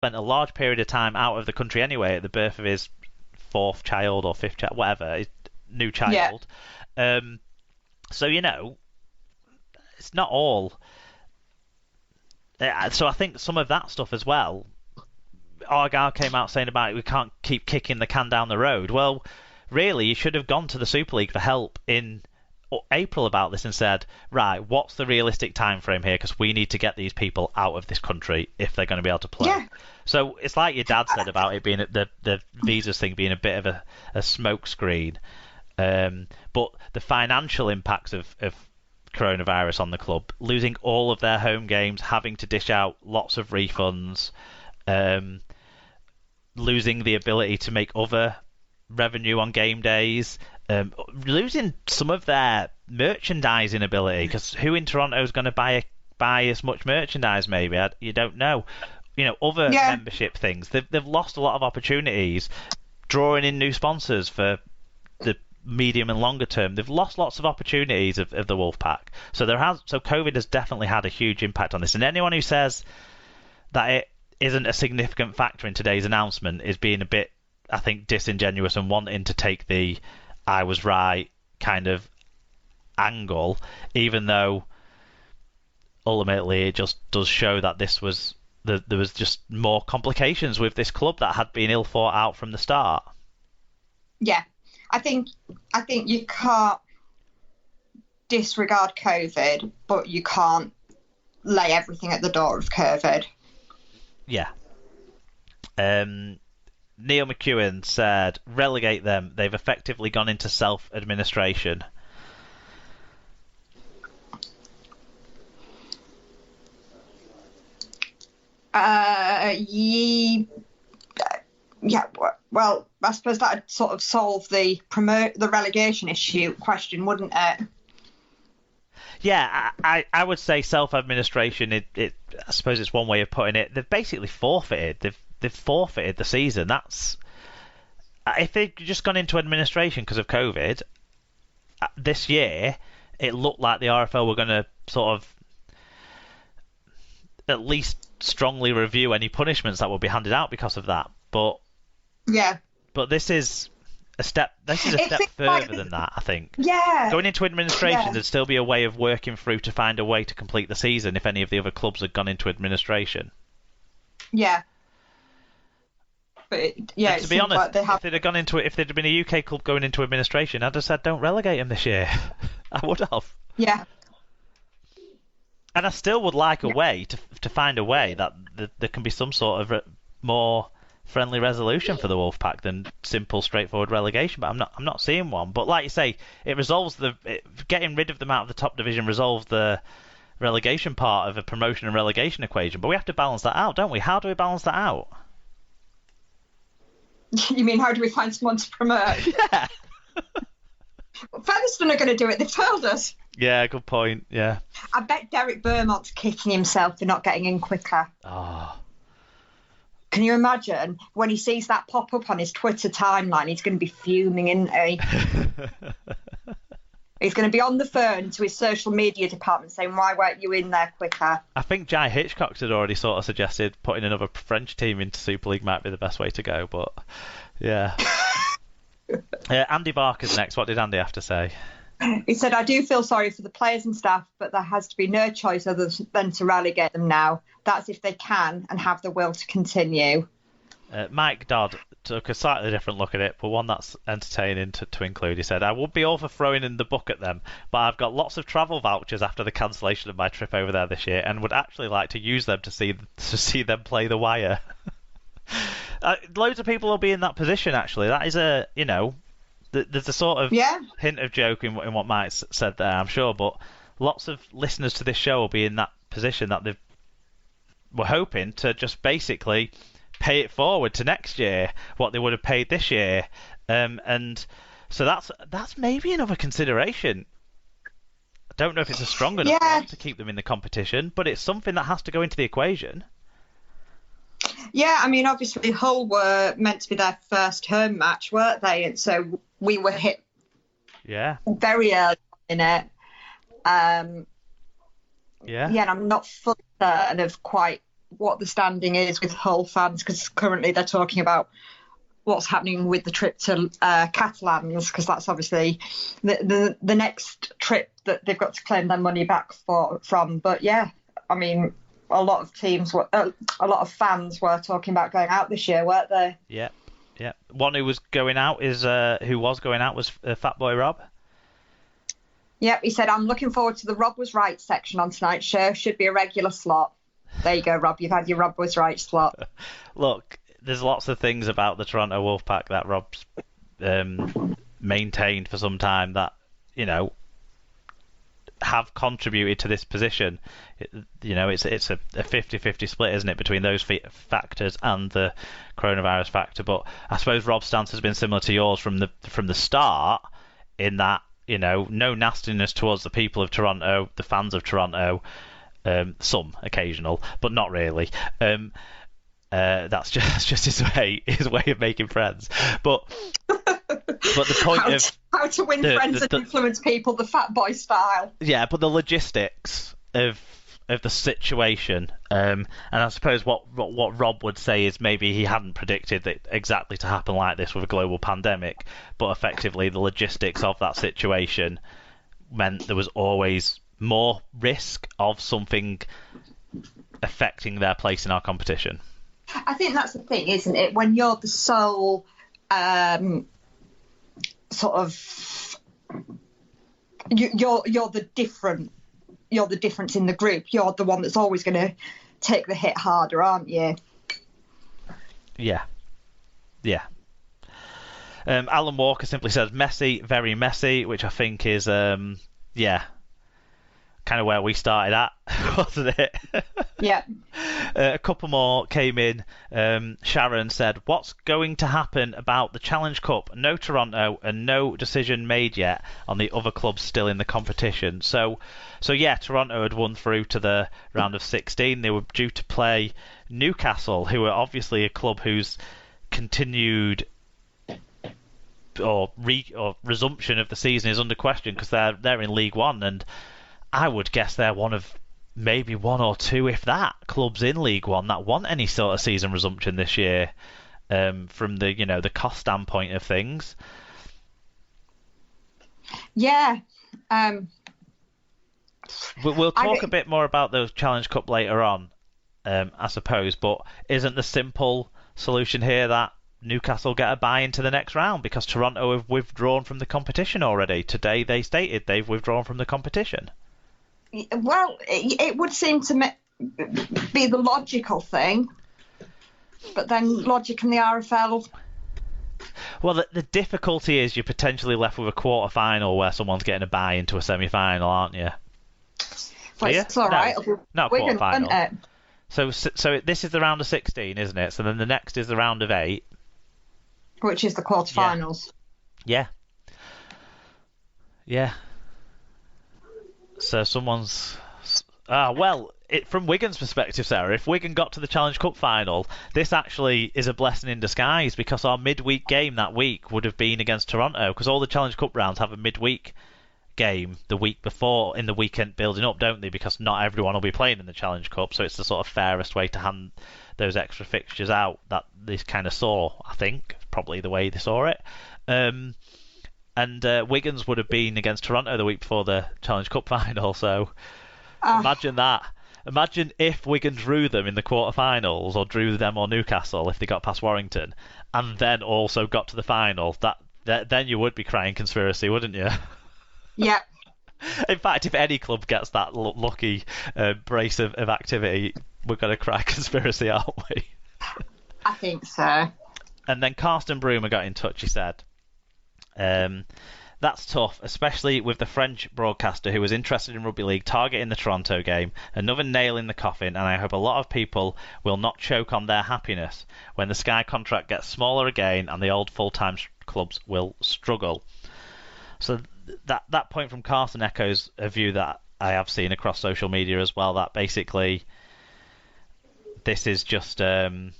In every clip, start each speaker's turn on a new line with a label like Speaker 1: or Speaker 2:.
Speaker 1: spent a large period of time out of the country anyway at the birth of his fourth child or fifth child, whatever, his new child. So, it's not all. So I think some of that stuff as well. Argyle came out saying about it, we can't keep kicking the can down the road. Well, really, you should have gone to the Super League for help in April about this and said, right, what's the realistic time frame here? Because we need to get these people out of this country if they're going to be able to play.
Speaker 2: Yeah.
Speaker 1: So it's like your dad said about it being the visas thing being a bit of a smoke screen. But the financial impacts of coronavirus on the club, losing all of their home games, having to dish out lots of refunds, losing the ability to make other revenue on game days, losing some of their merchandising ability, because who in Toronto is going to buy as much merchandise? Maybe you don't know. Other membership things. They've lost a lot of opportunities, drawing in new sponsors for the medium and longer term. They've lost lots of opportunities of the Wolfpack. So COVID has definitely had a huge impact on this. And anyone who says that it isn't a significant factor in today's announcement is being a bit, I think, disingenuous and wanting to take the I was right kind of angle, even though ultimately it just does show that there was just more complications with this club that had been ill thought out from the start.
Speaker 2: Yeah, I think you can't disregard COVID, but you can't lay everything at the door of COVID.
Speaker 1: Yeah. Neil McEwen said, relegate them. They've effectively gone into self-administration.
Speaker 2: Yeah, well, I suppose that would sort of solve the relegation issue question, wouldn't it?
Speaker 1: Yeah, I would say self-administration. I suppose it's one way of putting it. They've basically forfeited. They've forfeited the season. That's if they'd just gone into administration because of COVID this year. It looked like the RFL were going to sort of at least strongly review any punishments that will be handed out because of that. But this is a step. This is a step further than that, I think.
Speaker 2: Yeah.
Speaker 1: Going into administration, there'd still be a way of working through to find a way to complete the season if any of the other clubs had gone into administration.
Speaker 2: Yeah. But
Speaker 1: to be honest, if they'd have gone into it, if there'd been a UK club going into administration, I'd have said don't relegate them this year. I would have.
Speaker 2: Yeah.
Speaker 1: And I still would like a way to find a way that there can be some sort of more friendly resolution for the Wolfpack than simple, straightforward relegation. But I'm not seeing one. But like you say, it resolves getting rid of them out of the top division resolves the relegation part of a promotion and relegation equation. But we have to balance that out, don't we? How do we balance that out?
Speaker 2: You mean how do we find someone to promote?
Speaker 1: Yeah.
Speaker 2: Featherstone are going to do it. They've told us.
Speaker 1: Yeah, good point. Yeah.
Speaker 2: I bet Derek Beaumont's kicking himself for not getting in quicker.
Speaker 1: Oh.
Speaker 2: Can you imagine when he sees that pop up on his Twitter timeline? He's going to be fuming, isn't he? He's going to be on the phone to his social media department saying, why weren't you in there quicker?
Speaker 1: I think Jai Hitchcock had already sort of suggested putting another French team into Super League might be the best way to go, but yeah. Andy Barker's next. What did Andy have to say?
Speaker 2: He said, I do feel sorry for the players and staff, but there has to be no choice other than to relegate them now. That's if they can and have the will to continue.
Speaker 1: Mike Dodd took a slightly different look at it, but one that's entertaining to include. He said, I would be all for throwing in the book at them, but I've got lots of travel vouchers after the cancellation of my trip over there this year and would actually like to use them to see them play the wire. Loads of people will be in that position, actually. That is there's a sort of hint of joke in what Mike said there, I'm sure, but lots of listeners to this show will be in that position that we're hoping to just basically pay it forward to next year, what they would have paid this year. And so that's maybe another consideration. I don't know if it's a strong enough one to keep them in the competition, but it's something that has to go into the equation.
Speaker 2: Yeah, I mean, obviously Hull were meant to be their first home match, weren't they? And so we were hit very early in it. And I'm not fully certain of quite what the standing is with Hull fans, because currently they're talking about what's happening with the trip to Catalans, because that's obviously the next trip that they've got to claim their money back from. But yeah, I mean, a lot of fans were talking about going out this year, weren't they?
Speaker 1: Yeah. One who was going out was Fatboy Rob.
Speaker 2: Yep, he said, "I'm looking forward to the Rob Was Right section on tonight's show. Should be a regular slot." There you go, Rob. You've had your Rob Was Right slot.
Speaker 1: Look, there's lots of things about the Toronto Wolfpack that Rob's maintained for some time that, have contributed to this position. It's a 50-50 split, isn't it, between those factors and the coronavirus factor. But I suppose Rob's stance has been similar to yours from the start, in that, no nastiness towards the people of Toronto, the fans of Toronto, some occasional, but not really. That's just his way of making friends. But the point
Speaker 2: how to win friends and influence people, the fat boy style.
Speaker 1: Yeah, but the logistics of the situation, and I suppose what Rob would say is maybe he hadn't predicted it exactly to happen like this with a global pandemic, but effectively the logistics of that situation meant there was always more risk of something affecting their place in our competition.
Speaker 2: I think that's the thing, isn't it? When you're the sole sort of you're the difference in the group. You're the one that's always going to take the hit harder, aren't you?
Speaker 1: Yeah. Alan Walker simply says messy, very messy, which I think is kind of where we started at, wasn't it?
Speaker 2: Yeah.
Speaker 1: A couple more came in. Sharon said, "What's going to happen about the Challenge Cup? No Toronto and no decision made yet on the other clubs still in the competition." So yeah, Toronto had won through to the round of 16. They were due to play Newcastle, who are obviously a club whose continued or resumption of the season is under question, because they're in League One, and I would guess they're one of maybe one or two, if that, clubs in League One that want any sort of season resumption this year, from the cost standpoint of things.
Speaker 2: Yeah.
Speaker 1: We'll talk a bit more about the Challenge Cup later on, I suppose, but isn't the simple solution here that Newcastle get a bye into the next round, because Toronto have withdrawn from the competition already? Today they stated they've withdrawn from the competition.
Speaker 2: Well, it would seem to be the logical thing, but then logic in the RFL.
Speaker 1: Well, the difficulty is you're potentially left with a quarter-final where someone's getting a bye into a semi-final, aren't you?
Speaker 2: Well, it's all right.
Speaker 1: No, quarter-final. So this is the round of 16, isn't it? So then the next is the round of 8.
Speaker 2: Which is the quarter-finals.
Speaker 1: Yeah. So someone's... from Wigan's perspective, Sarah, if Wigan got to the Challenge Cup final, this actually is a blessing in disguise, because our midweek game that week would have been against Toronto, because all the Challenge Cup rounds have a midweek game the week before, in the weekend building up, don't they? Because not everyone will be playing in the Challenge Cup, so it's the sort of fairest way to hand those extra fixtures out that they kind of saw, I think, probably the way they saw it. And Wigan's would have been against Toronto the week before the Challenge Cup final, so imagine that. Imagine if Wigan drew them in the quarterfinals, or drew them or Newcastle if they got past Warrington, and then also got to the final. Then you would be crying conspiracy, wouldn't you?
Speaker 2: Yeah.
Speaker 1: In fact, if any club gets that lucky brace of activity, we're going to cry conspiracy, aren't we?
Speaker 2: I think so.
Speaker 1: And then Karsten Broomer got in touch. He said, "That's tough, especially with the French broadcaster who was interested in rugby league targeting the Toronto game. Another nail in the coffin, and I hope a lot of people will not choke on their happiness when the Sky contract gets smaller again and the old full-time clubs will struggle." So that point from Carson echoes a view that I have seen across social media as well, that basically this is just a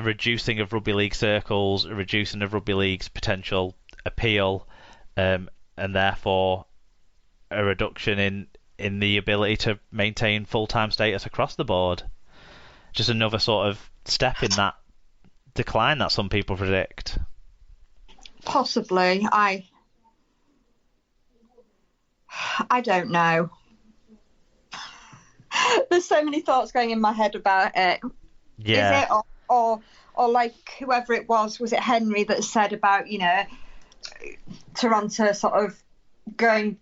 Speaker 1: reducing of rugby league circles, a reducing of rugby league's potential appeal, and therefore a reduction in the ability to maintain full-time status across the board. Just another sort of step in that decline that some people predict.
Speaker 2: Possibly. I don't know. There's so many thoughts going in my head about it.
Speaker 1: Yeah.
Speaker 2: Is it or like whoever it was it Henry that said about, you know, Toronto sort of going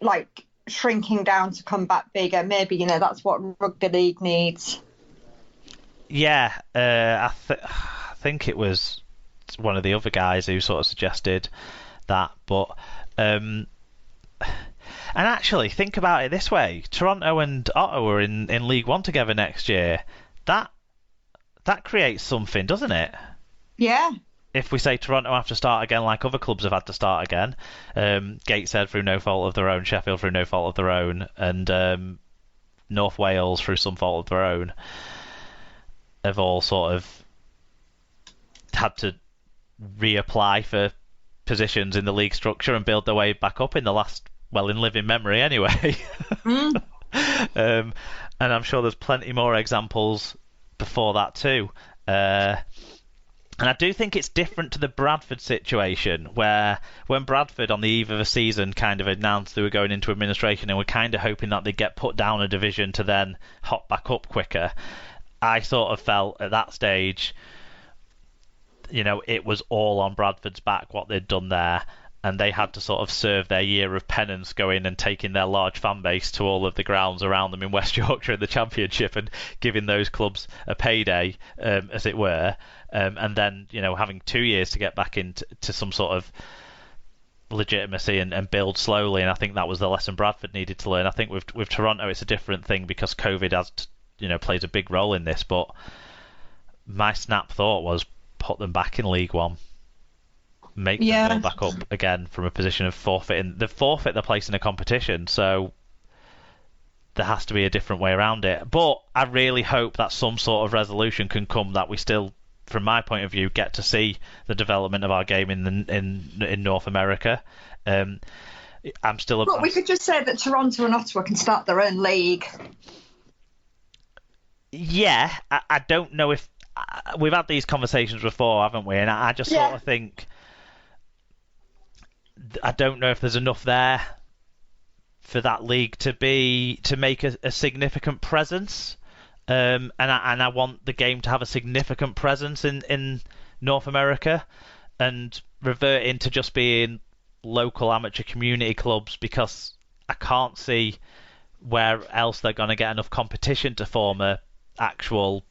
Speaker 2: like shrinking down to come back bigger? Maybe, you know, that's what rugby league needs.
Speaker 1: Yeah, I think it was one of the other guys who sort of suggested that, but and actually think about it this way: Toronto and Ottawa are in League One together next year. That creates something, doesn't it?
Speaker 2: Yeah.
Speaker 1: If we say Toronto have to start again like other clubs have had to start again, Gateshead through no fault of their own, Sheffield through no fault of their own, and North Wales through some fault of their own, have all sort of had to reapply for positions in the league structure and build their way back up in living memory anyway. And I'm sure there's plenty more examples before that too. And I do think it's different to the Bradford situation, where when Bradford on the eve of a season kind of announced they were going into administration and were kind of hoping that they'd get put down a division to then hop back up quicker, I sort of felt at that stage, you know, it was all on Bradford's back what they'd done there, and they had to sort of serve their year of penance going and taking their large fan base to all of the grounds around them in West Yorkshire in the Championship and giving those clubs a payday, as it were, and then, you know, having 2 years to get back into some sort of legitimacy and build slowly. And I think that was the lesson Bradford needed to learn. I think with Toronto it's a different thing because COVID plays a big role in this, but my snap thought was put them back in League One. Make them build back up again from a position of forfeiting. They forfeit their place in a competition, so there has to be a different way around it. But I really hope that some sort of resolution can come, that we still, from my point of view, get to see the development of our game in North America. I'm still.
Speaker 2: But we could just say that Toronto and Ottawa can start their own league.
Speaker 1: Yeah, I don't know if we've had these conversations before, haven't we? And I just sort of think, I don't know if there's enough there for that league to make a significant presence. And I want the game to have a significant presence in North America, and revert into just being local amateur community clubs, because I can't see where else they're going to get enough competition to form a actual,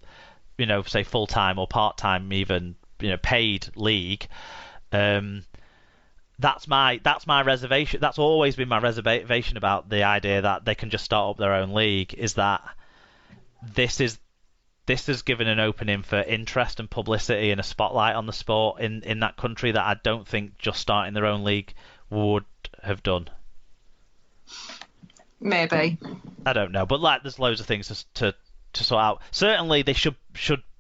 Speaker 1: you know, say full-time or part-time, even, you know, paid league. That's my reservation. That's always been my reservation about the idea that they can just start up their own league, is that this has given an opening for interest and publicity and a spotlight on the sport in that country that I don't think just starting their own league would have done.
Speaker 2: Maybe.
Speaker 1: I don't know, but there's loads of things to sort out. Certainly they should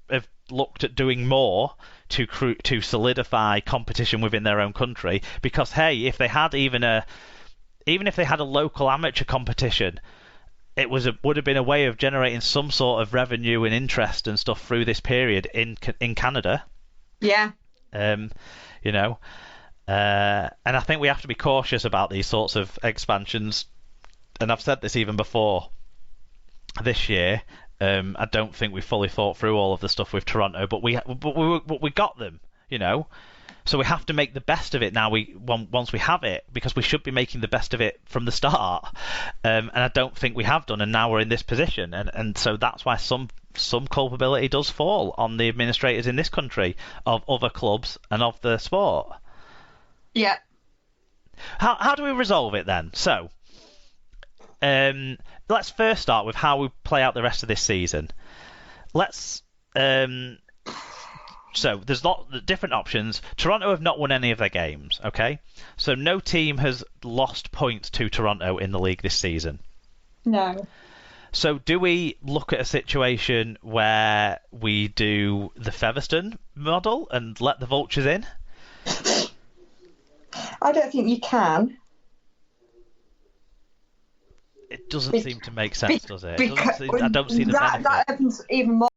Speaker 1: have looked at doing more to solidify competition within their own country, because hey, if they had even if they had a local amateur competition, it would have been a way of generating some sort of revenue and interest and stuff through this period in Canada.
Speaker 2: Yeah.
Speaker 1: You know, and I think we have to be cautious about these sorts of expansions. And I've said this even before this year. I don't think we fully thought through all of the stuff with Toronto, but we got them, you know. So we have to make the best of it now. Once we have it, because we should be making the best of it from the start. And I don't think we have done, and now we're in this position, and so that's why some culpability does fall on the administrators in this country of other clubs and of the sport.
Speaker 2: Yeah.
Speaker 1: How do we resolve it then? So. Let's first start with how we play out the rest of this season. Let's. So there's different options. Toronto have not won any of their games. Okay, so no team has lost points to Toronto in the league this season.
Speaker 2: No.
Speaker 1: So do we look at a situation where we do the Featherstone model and let the Vultures in?
Speaker 2: I don't think you can.
Speaker 1: It doesn't seem to make sense, does it?
Speaker 2: Because
Speaker 1: I don't see the
Speaker 2: that
Speaker 1: benefit.
Speaker 2: opens even more